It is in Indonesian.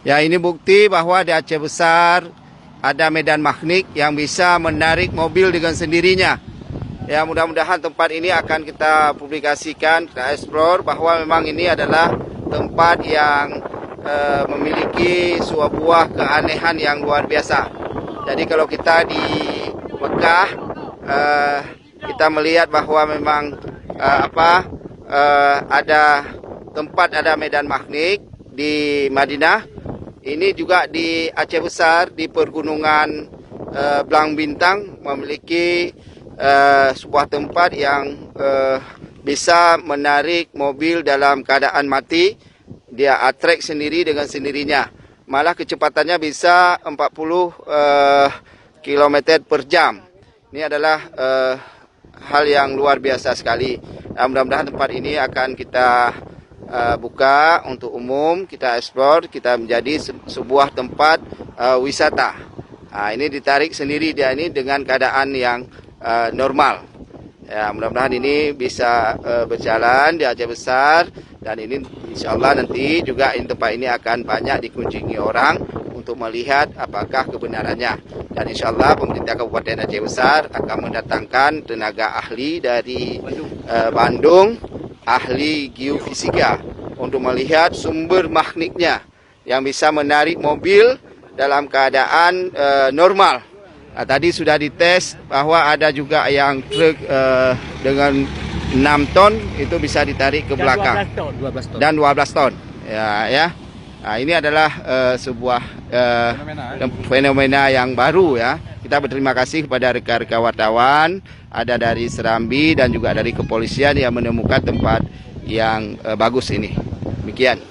Ya, ini bukti bahwa di Aceh Besar ada medan magnet yang bisa menarik mobil dengan sendirinya. Ya, mudah-mudahan tempat ini akan kita publikasikan, kita explore bahwa memang ini adalah tempat yang memiliki sebuah keanehan yang luar biasa. Jadi kalau kita di Mekah, kita melihat bahwa memang ada tempat, ada medan magnet. Di Madinah, ini juga di Aceh Besar, di pergunungan Belang Bintang memiliki sebuah tempat yang bisa menarik mobil dalam keadaan mati. Dia attract sendiri dengan sendirinya. Malah kecepatannya bisa 40 km per jam. Ini adalah hal yang luar biasa sekali. Mudah-mudahan tempat ini akan kita buka untuk umum, kita explore, kita menjadi sebuah tempat wisata. Ini ditarik sendiri dia ini dengan keadaan yang normal. Ya, mudah-mudahan ini bisa berjalan di Aceh Besar, dan ini insya Allah nanti juga tempat ini akan banyak dikunjungi orang untuk melihat apakah kebenarannya. Dan insya Allah pemerintah Kabupaten Aceh Besar akan mendatangkan tenaga ahli dari Bandung, ahli geofisika, untuk melihat sumber magnetnya yang bisa menarik mobil dalam keadaan normal. Tadi sudah dites bahwa ada juga yang truk dengan 6 ton itu bisa ditarik ke belakang. 12 ton. Dan 12 ton. Ya. Nah, ini adalah sebuah fenomena yang baru ya. Kita berterima kasih kepada rekan-rekan wartawan, ada dari Serambi dan juga dari kepolisian yang menemukan tempat yang bagus ini. Demikian.